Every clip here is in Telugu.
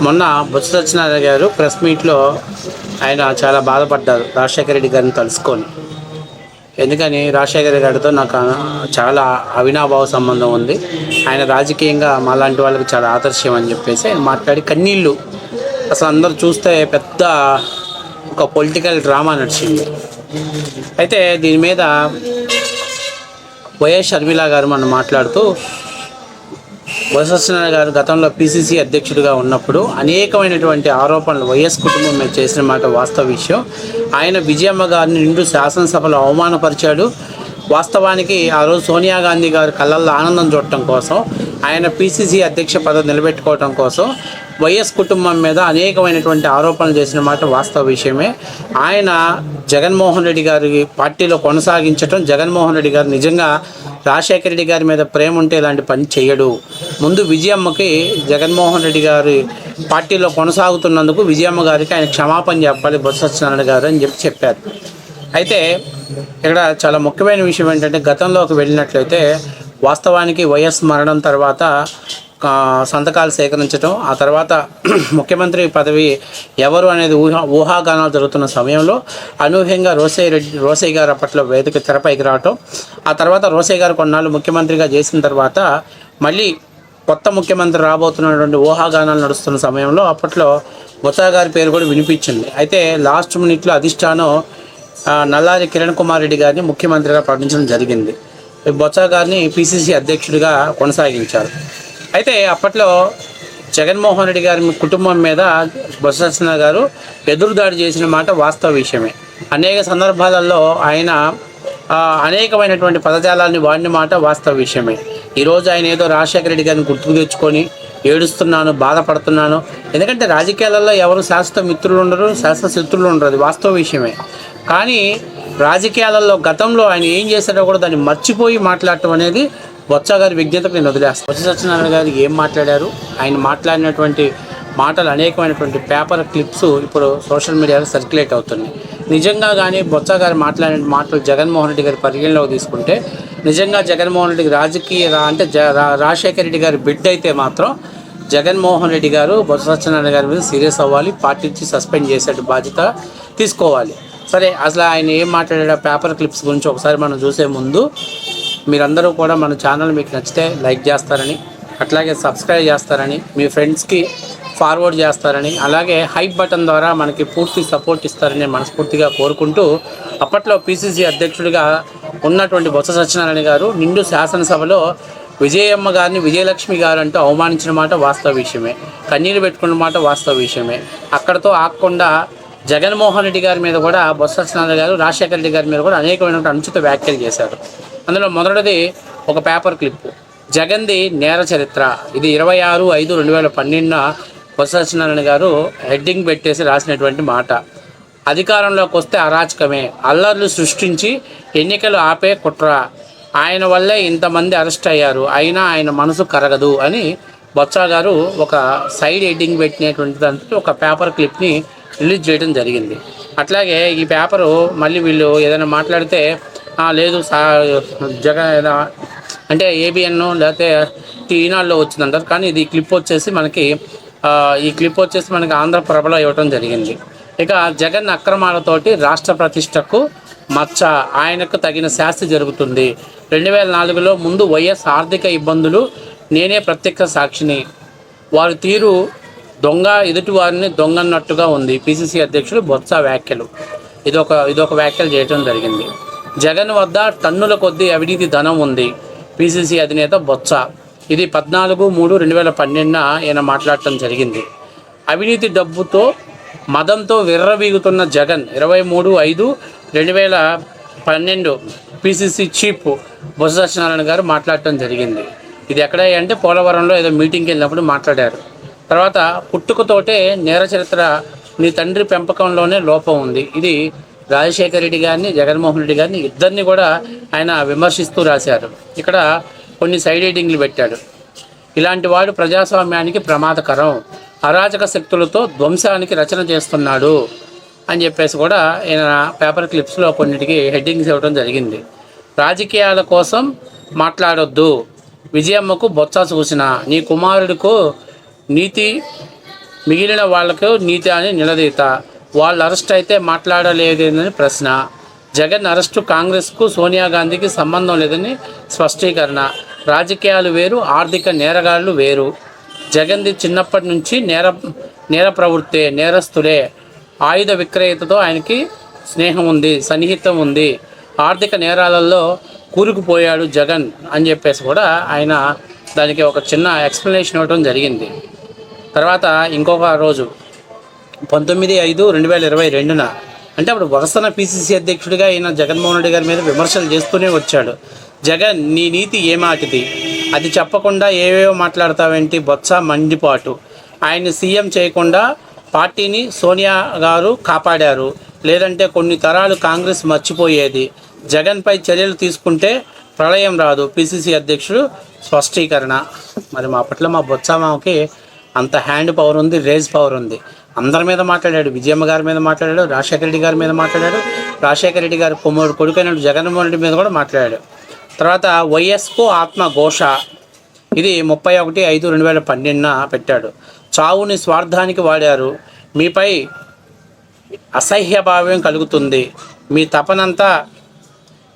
మొన్న బొత్స సత్యనారాయణ గారు ప్రెస్ మీట్లో ఆయన చాలా బాధపడ్డారు రాజశేఖర రెడ్డి గారిని తలుసుకొని. ఎందుకని రాజశేఖర గారితో నాకు చాలా అవినాభావ సంబంధం ఉంది, ఆయన రాజకీయంగా మాలాంటి వాళ్ళకి చాలా ఆదర్శం అని చెప్పేసి ఆయన మాట్లాడి కన్నీళ్ళు. అసలు అందరూ చూస్తే పెద్ద ఒక పొలిటికల్ డ్రామా నడిచింది. అయితే దీని మీద వైఎస్ షర్మిల గారు మనం మాట్లాడుతూ, బొత్స సత్యనారాయణ గారు గతంలో పిసిసి అధ్యక్షుడిగా ఉన్నప్పుడు అనేకమైనటువంటి ఆరోపణలు వైఎస్ కుటుంబం మీద చేసిన మాట వాస్తవ విషయం. ఆయన విజయమ్మ గారిని నిండు శాసనసభలో అవమానపరిచాడు. వాస్తవానికి ఆ రోజు సోనియా గాంధీ గారి కళ్ళల్లో ఆనందం చూడటం కోసం, ఆయన పిసిసి అధ్యక్ష పదవి నిలబెట్టుకోవటం కోసం వైఎస్ కుటుంబం మీద అనేకమైనటువంటి ఆరోపణలు చేసిన మాట వాస్తవ విషయమే. ఆయన జగన్మోహన్ రెడ్డి గారి పార్టీలో కొనసాగించడం, జగన్మోహన్ రెడ్డి గారు నిజంగా రాజశేఖర రెడ్డి గారి మీద ప్రేమ ఉంటే ఇలాంటి పని చేయడు. ముందు విజయమ్మకి జగన్మోహన్ రెడ్డి గారి పార్టీలో కొనసాగుతున్నందుకు విజయమ్మ గారికి ఆయన క్షమాపణ చెప్పాలి బొత్స సత్యనారాయణ గారు అని చెప్పారు. అయితే ఇక్కడ చాలా ముఖ్యమైన విషయం ఏంటంటే, గతంలోకి వెళ్ళినట్లయితే వాస్తవానికి వైఎస్ మరణం తర్వాత సంతకాలు సేకరించడం, ఆ తర్వాత ముఖ్యమంత్రి పదవి ఎవరు అనేది ఊహాగానాలు జరుగుతున్న సమయంలో అనూహ్యంగా రోసయ్య గారు అప్పట్లో వేదిక తెరపైకి రావటం, ఆ తర్వాత రోసయ్య గారు కొన్నాళ్ళు ముఖ్యమంత్రిగా చేసిన తర్వాత మళ్ళీ కొత్త ముఖ్యమంత్రి రాబోతున్నటువంటి ఊహాగానాలు నడుస్తున్న సమయంలో అప్పట్లో బొత్స గారి పేరు కూడా వినిపించింది. అయితే లాస్ట్ మినిట్లో అధిష్టానం నల్లారి కిరణ్ కుమార్ రెడ్డి గారిని ముఖ్యమంత్రిగా ప్రకటించడం జరిగింది. బొత్స గారిని పిసిసి అధ్యక్షుడిగా కొనసాగించారు. అయితే అప్పట్లో జగన్మోహన్ రెడ్డి గారి కుటుంబం మీద బొత్స సత్యనారాయణ గారు ఎదురుదాడి చేసిన మాట వాస్తవ విషయమే. అనేక సందర్భాలలో ఆయన అనేకమైనటువంటి పదజాలాన్ని వాడిన మాట వాస్తవ విషయమే. ఈరోజు ఆయన ఏదో రాజశేఖర రెడ్డి గారిని గుర్తుకు తెచ్చుకొని ఏడుస్తున్నాను, బాధపడుతున్నాను. ఎందుకంటే రాజకీయాలలో ఎవరు శాశ్వత మిత్రులు ఉండరు, శాశ్వత శత్రులు ఉండరు, అది వాస్తవ విషయమే. కానీ రాజకీయాలలో గతంలో ఆయన ఏం చేశారో కూడా దాన్ని మర్చిపోయి మాట్లాడటం అనేది బొత్స గారి విజ్ఞతకు నేను వదిలేస్తాను. బొత్స సత్యనారాయణ గారు ఏం మాట్లాడారు, ఆయన మాట్లాడినటువంటి మాటలు అనేకమైనటువంటి పేపర్ క్లిప్స్ ఇప్పుడు సోషల్ మీడియాలో సర్క్యులేట్ అవుతున్నాయి. నిజంగా కానీ బొత్స గారు మాట్లాడిన మాటలు జగన్మోహన్ రెడ్డి గారి పరిగణలోకి తీసుకుంటే, నిజంగా జగన్మోహన్ రెడ్డి అంటే రాజశేఖర రెడ్డి గారి బిడ్డ అయితే మాత్రం జగన్మోహన్ రెడ్డి గారు బొత్స సత్యనారాయణ గారి మీద సీరియస్ అవ్వాలి, పార్టీ నుంచి సస్పెండ్ చేసే బాధ్యత తీసుకోవాలి. సరే, అసలు ఆయన ఏం మాట్లాడాడు పేపర్ క్లిప్స్ గురించి ఒకసారి మనం చూసే ముందు మీరందరూ కూడా మన ఛానల్ మీకు నచ్చితే లైక్ చేస్తారని, అట్లాగే సబ్స్క్రైబ్ చేస్తారని, మీ ఫ్రెండ్స్కి ఫార్వర్డ్ చేస్తారని, అలాగే హైప్ బటన్ ద్వారా మనకి పూర్తి సపోర్ట్ ఇస్తారని మనస్ఫూర్తిగా కోరుకుంటూ, అప్పట్లో పిసిసి అధ్యక్షుడిగా ఉన్నటువంటి బొత్స సత్యనారాయణ గారు నిండు శాసనసభలో విజయమ్మ గారిని విజయలక్ష్మి గారు అంటూ అవమానించిన మాట వాస్తవ విషయమే, కన్నీరు పెట్టుకున్న మాట వాస్తవ విషయమే. అక్కడతో ఆగకుండా జగన్మోహన్ రెడ్డి గారి మీద కూడా బొత్స సత్యనారాయణ గారు రాజశేఖర రెడ్డి గారి మీద కూడా అనేకమైన అనుచిత వ్యాఖ్యలు చేశారు. అందులో మొదటిది ఒక పేపర్ క్లిప్, జగన్ది నేర చరిత్ర. ఇది 26/5/2012 బొత్స సత్యనారాయణ గారు హెడ్డింగ్ పెట్టేసి రాసినటువంటి మాట. అధికారంలోకి వస్తే అరాచకమే, అల్లర్లు సృష్టించి ఎన్నికలు ఆపే కుట్ర, ఆయన వల్లే ఇంతమంది అరెస్ట్ అయ్యారు, అయినా ఆయన మనసు కరగదు అని బొత్స గారు ఒక సైడ్ హెడ్డింగ్ పెట్టినటువంటి దాంట్లో ఒక పేపర్ క్లిప్ని రిలీజ్ చేయడం జరిగింది. అట్లాగే ఈ పేపరు మళ్ళీ వీళ్ళు ఏదైనా మాట్లాడితే లేదు జగన్ అంటే ఏబిఎన్ లేకపోతే ఈనాడులో వచ్చిందంటారు, కానీ ఇది క్లిప్ వచ్చేసి మనకి ఆంధ్రప్రభలో ఇవ్వడం జరిగింది. ఇక జగన్ అక్రమాలతోటి రాష్ట్ర ప్రతిష్టకు మచ్చ, ఆయనకు తగిన శాస్తి జరుగుతుంది. 2004లో ముందు వైఎస్ ఆర్థిక ఇబ్బందులు, నేనే ప్రత్యక్ష సాక్షిని, వారి తీరు దొంగ, ఎదుటి వారిని దొంగన్నట్టుగా ఉంది. పిసిసి అధ్యక్షుడు బొత్స వ్యాఖ్యలు, ఇదొక వ్యాఖ్యలు చేయడం జరిగింది. జగన్ వద్ద టన్నుల కొద్దీ అవినీతి ధనం ఉంది, పిసిసి అధినేత బొత్స. ఇది 14/3/2012 ఈయన మాట్లాడటం జరిగింది. అవినీతి డబ్బుతో మదంతో విర్రవీగుతున్న జగన్ 23/5/2012 పిసిసి చీఫ్ బొత్స సత్యనారాయణ గారు మాట్లాడటం జరిగింది. ఇది ఎక్కడ అంటే పోలవరంలో ఏదో మీటింగ్కి వెళ్ళినప్పుడు మాట్లాడారు. తర్వాత పుట్టుకతోటే నేర చరిత్ర, నీ తండ్రి పెంపకంలోనే లోపం ఉంది. ఇది రాజశేఖర రెడ్డి గారిని, జగన్మోహన్ రెడ్డి గారిని ఇద్దరిని కూడా ఆయన విమర్శిస్తూ రాశారు. ఇక్కడ కొన్ని సైడ్ హెడ్డింగ్లు పెట్టాడు. ఇలాంటి వాడు ప్రజాస్వామ్యానికి ప్రమాదకరం, అరాచక శక్తులతో ధ్వంసానికి రచన చేస్తున్నాడు అని చెప్పేసి కూడా ఈయన పేపర్ క్లిప్స్లో కొన్నిటికి హెడ్డింగ్స్ ఇవ్వడం జరిగింది. రాజకీయాల కోసం మాట్లాడొద్దు, విజయమ్మకు బొత్స సూచన, నీ కుమారుడికు మిగిలిన వాళ్లకు నీతి అని నిలదీత. వాళ్ళు అరెస్ట్ అయితే మాట్లాడలేదని ప్రశ్న. జగన్ అరెస్టు కాంగ్రెస్కు సోనియా గాంధీకి సంబంధం లేదని స్పష్టీకరణ. రాజకీయాలు వేరు, ఆర్థిక నేరగాళ్లు వేరు. జగన్ది చిన్నప్పటి నుంచి నేర ప్రవృత్తే, నేరస్తులే. ఆయుధ విక్రయతతో ఆయనకి స్నేహం ఉంది, సన్నిహితం ఉంది. ఆర్థిక నేరాలలో కూరుకుపోయాడు జగన్ అని చెప్పేసి కూడా ఆయన దానికి ఒక చిన్న ఎక్స్ప్లెనేషన్ ఇవ్వడం జరిగింది. తర్వాత ఇంకొక రోజు 19/5/2022 అంటే అప్పుడు వరుసన పిసిసి అధ్యక్షుడిగా అయిన జగన్మోహన్ రెడ్డి గారి మీద విమర్శలు చేస్తూనే వచ్చాడు. జగన్, నీ నీతి ఏమాటిది? అది చెప్పకుండా ఏవేవో మాట్లాడతావేంటి? బొత్స మండిపాటు. ఆయన్ని సీఎం చేయకుండా పార్టీని సోనియా గారు కాపాడారు, లేదంటే కొన్ని తరాలు కాంగ్రెస్ మర్చిపోయేది. జగన్పై చర్యలు తీసుకుంటే ప్రళయం రాదు. పిసిసి అధ్యక్షుడు స్పష్టీకరణ. మరి మా పట్ల మా బొత్స మామకి అంత హ్యాండ్ పవర్ ఉంది, రేజ్ పవర్ ఉంది. అందరి మీద మాట్లాడాడు. విజయమ్మ గారి మీద మాట్లాడాడు, రాజశేఖర రెడ్డి గారి మీద మాట్లాడాడు, రాజశేఖర రెడ్డి గారి కొడుకైన జగన్మోహన్ రెడ్డి మీద కూడా మాట్లాడాడు. తర్వాత వైఎస్కు ఆత్మఘోష, ఇది 31/5/2012 పెట్టాడు. చావుని స్వార్థానికి వాడారు, మీపై అసహ్యభావం కలుగుతుంది.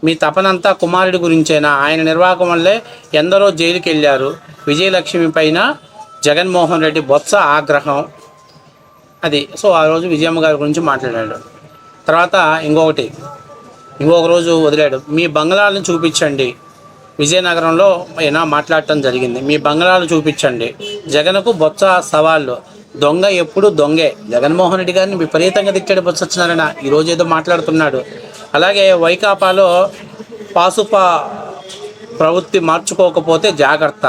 మీ తపనంతా కుమారుడి గురించేనా? ఆయన నిర్వాహకం వల్లే ఎందరో జైలుకి వెళ్ళారు. విజయలక్ష్మి పైన జగన్మోహన్ రెడ్డి బొత్స ఆగ్రహం. అది సో ఆ రోజు విజయమ్మ గారి గురించి మాట్లాడాడు. తర్వాత ఇంకొక రోజు వదిలాడు. మీ బంగ్లాలను చూపించండి. విజయనగరంలో అయినా మాట్లాడటం జరిగింది. మీ బంగ్లాలు చూపించండి. జగన్కు బొత్స సవాళ్ళు. దొంగ ఎప్పుడు దొంగే. జగన్మోహన్ రెడ్డి గారిని విపరీతంగా తిట్టాడు బొత్స సత్యనారాయణ. ఈరోజు ఏదో మాట్లాడుతున్నాడు. అలాగే వైకాపాలో పాసుపా ప్రవృత్తి మార్చుకోకపోతే జాగ్రత్త.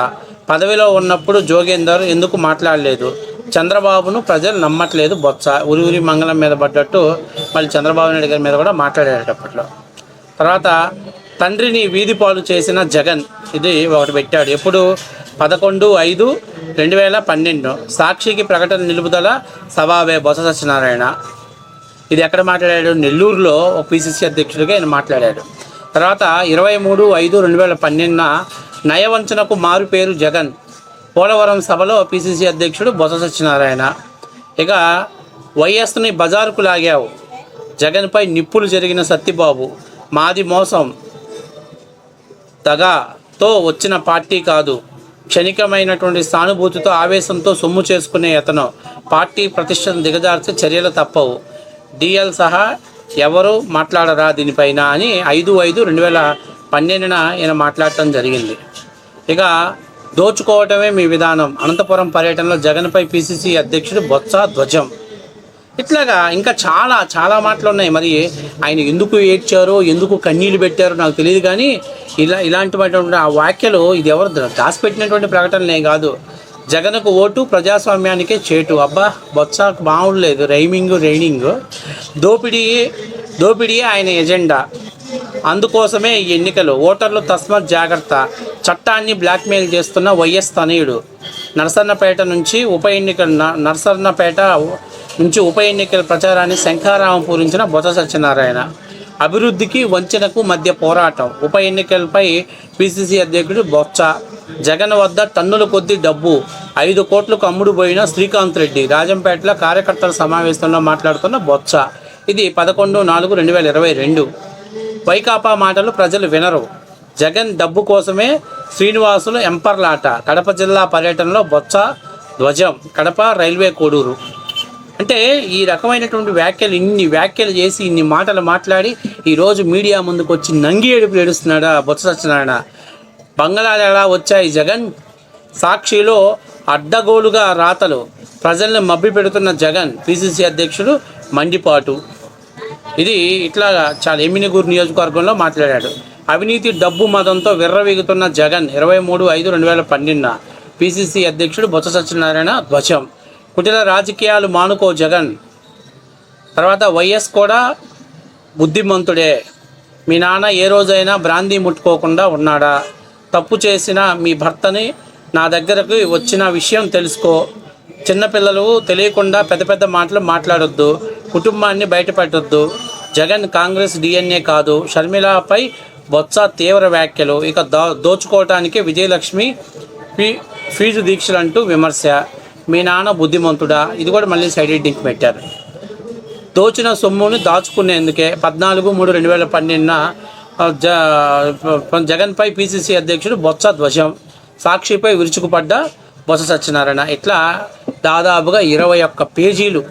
పదవిలో ఉన్నప్పుడు జోగేందర్ ఎందుకు మాట్లాడలేదు? చంద్రబాబును ప్రజలు నమ్మట్లేదు. బొత్స ఉరి మంగళం మీద పడ్డట్టు మళ్ళీ చంద్రబాబు నాయుడు గారి మీద కూడా మాట్లాడేటప్పట్లో. తర్వాత తండ్రిని వీధి పాలు చేసిన జగన్, ఇది ఒకటి పెట్టాడు. ఎప్పుడు? 11/5/2012 సాక్షికి ప్రకటన నిలుపుదల సవావే బొత్స సత్యనారాయణ. ఇది ఎక్కడ మాట్లాడాడు? నెల్లూరులో ఒక పిసిసి అధ్యక్షుడిగా ఆయన మాట్లాడాడు. తర్వాత 23/5/2012 నయవంచనకు మారు పేరు జగన్. పోలవరం సభలో పిసిసి అధ్యక్షుడు బొత్స సత్యనారాయణ. ఇక వైఎస్ని బజారుకు లాగావు. జగన్పై నిప్పులు జరిగిన సత్యబాబు. మాది మోసం, దగాతో వచ్చిన పార్టీ కాదు. క్షణికమైనటువంటి సానుభూతితో ఆవేశంతో సొమ్ము చేసుకునే అతను. పార్టీ ప్రతిష్టను దిగజార్చే చర్యలు తప్పవు. డిఎల్ సహా ఎవరు మాట్లాడరా దీనిపైన అని 5/5/2012 ఈయన మాట్లాడటం జరిగింది. ఇక దోచుకోవటమే మీ విధానం. అనంతపురం పర్యటనలో జగన్పై పిసిసి అధ్యక్షుడు బొత్స ధ్వజం. ఇట్లాగా ఇంకా చాలా మాటలు ఉన్నాయి. మరి ఆయన ఎందుకు ఏడ్చారో, ఎందుకు కన్నీళ్ళు పెట్టారో నాకు తెలియదు. కానీ ఇలాంటిటువంటి ఆ వ్యాఖ్యలు ఇది ఎవరు దాచిపెట్టినటువంటి ప్రకటనలే కాదు. జగన్కు ఓటు, ప్రజాస్వామ్యానికే చేటు. అబ్బా బొత్స మామూలు లేదు. రైనింగ్ దోపిడీ ఆయన ఎజెండా. అందుకోసమే ఈ ఎన్నికలు. ఓటర్లు తస్మత్ జాగ్రత్త. చట్టాన్ని బ్లాక్మెయిల్ చేస్తున్న వైఎస్ తనయుడు. నరసన్నపేట నుంచి ఉప ఎన్నికల ప్రచారాన్ని శంఖారావం పూరించిన బొత్స సత్యనారాయణ. అభివృద్ధికి వంచనకు మధ్య పోరాటం. ఉప ఎన్నికలపై పిసిసి అధ్యక్షుడు బొత్స. జగన్ వద్ద టన్నుల కొద్దీ డబ్బు. 5 కోట్లకు అమ్ముడుపోయిన శ్రీకాంత్ రెడ్డి. రాజంపేటలో కార్యకర్తల సమావేశంలో మాట్లాడుతున్న బొత్స. ఇది 11/4/2022. వైకాపా మాటలు ప్రజలు వినరు. జగన్ డబ్బు కోసమే శ్రీనివాసులు ఎంపర్లాట. కడప జిల్లా పర్యటనలో బొత్స ధ్వజం. కడప రైల్వే కోడూరు. అంటే ఈ రకమైనటువంటి ఇన్ని వ్యాఖ్యలు చేసి ఇన్ని మాటలు మాట్లాడి ఈరోజు మీడియా ముందుకు వచ్చి నంగి ఏడుపులు ఏడుస్తున్నాడా బొత్స సత్యనారాయణ. బంగ్లాలు ఎలా వచ్చాయి? జగన్ సాక్షిలో అడ్డగోలుగా రాతలు. ప్రజల్ని మభ్య పెడుతున్న జగన్. పిసిసి అధ్యక్షుడు మండిపాటు. ఇది ఇట్లాగా చాలా ఎమ్మినిగూరు నియోజకవర్గంలో మాట్లాడాడు. అవినీతి డబ్బు మదంతో విర్రవీగుతున్న జగన్. 23/5/2012 పిసిసి అధ్యక్షుడు బొత్స సత్యనారాయణ ధ్వజం. కుటిల రాజకీయాలు మానుకో జగన్. తర్వాత వైఎస్ కూడా బుద్ధిమంతుడే. మీ నాన్న ఏ రోజైనా బ్రాందీ ముట్టుకోకుండా ఉన్నాడా? తప్పు చేసిన మీ భర్తని నా దగ్గరకు వచ్చిన విషయం తెలుసుకో. చిన్నపిల్లలు తెలియకుండా పెద్ద మాటలు మాట్లాడొద్దు. కుటుంబాన్ని బయటపెట్టొద్దు. జగన్ కాంగ్రెస్ డిఎన్ఏ కాదు. షర్మిలపై బొత్స తీవ్ర వ్యాఖ్యలు. ఇక దోచుకోవటానికి విజయలక్ష్మి ఫీజు దీక్షలంటూ విమర్శ. మీ నాన్న బుద్ధిమంతుడా, ఇది కూడా మళ్ళీ సైడ్ హెడ్డింగ్ పెట్టారు. దోచిన సొమ్ముని దాచుకునేందుకే 14/3/2012 జగన్పై పిసిసి అధ్యక్షుడు బొత్స ధ్వజం, సాక్షిపై విరుచుకుపడ్డ బొత్స సత్యనారాయణ. ఇట్లా దాదాపుగా 21 పేజీలు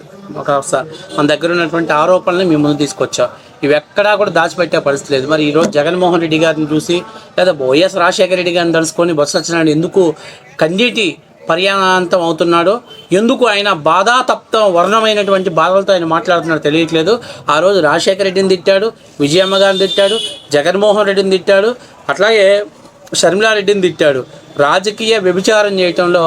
మన దగ్గర ఉన్నటువంటి ఆరోపణలు మీ ముందు తీసుకొచ్చా. ఇవి ఎక్కడా కూడా దాచిపెట్టే పరిస్థితి లేదు. మరి ఈరోజు జగన్మోహన్ రెడ్డి గారిని చూసి లేదా వైఎస్ రాజశేఖర రెడ్డి గారిని తలుసుకొని బొత్స సత్యనారాయణ ఎందుకు కన్నీటి పర్యాంతం అవుతున్నాడో, ఎందుకు ఆయన బాధాతప్తం వర్ణమైనటువంటి బాధలతో ఆయన మాట్లాడుతున్నాడో తెలియట్లేదు. ఆ రోజు రాజశేఖర రెడ్డిని తిట్టాడు, విజయమ్మ గారిని తిట్టాడు, జగన్మోహన్ రెడ్డిని తిట్టాడు, అట్లాగే షర్మిలారెడ్డిని తిట్టాడు. రాజకీయ వ్యభిచారం చేయటంలో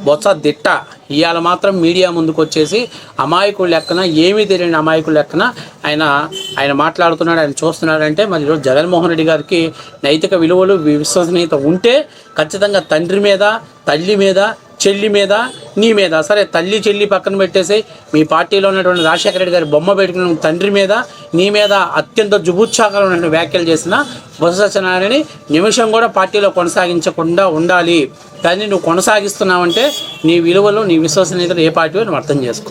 బొత్స దిట్ట. ఇవాళ మాత్రం మీడియా ముందుకు వచ్చేసి అమాయకుడు లెక్కన, ఏమీ తెలియని అమాయకుడు లెక్కన ఆయన మాట్లాడుతున్నాడు, ఆయన చూస్తున్నాడంటే మరి ఈరోజు జగన్మోహన్ రెడ్డి గారికి నైతిక విలువలు విశ్వసనీయత ఉంటే ఖచ్చితంగా తండ్రి మీద, తల్లి మీద, చెల్లి మీద, నీ మీద, సరే తల్లి చెల్లి పక్కన పెట్టేసి మీ పార్టీలో ఉన్నటువంటి రాజశేఖర రెడ్డి గారి బొమ్మ పెట్టుకున్న తండ్రి మీద, నీ మీద అత్యంత జుగుత్సాకరమైన వ్యాఖ్యలు చేసిన బొత్స సత్యనారాయణని నిమిషం కూడా పార్టీలో కొనసాగించకుండా ఉండాలి. కానీ నువ్వు కొనసాగిస్తున్నావంటే నీ విలువలు, నీ విశ్వసనీయతలు ఏ పార్టీ నువ్వు అర్థం చేసుకో.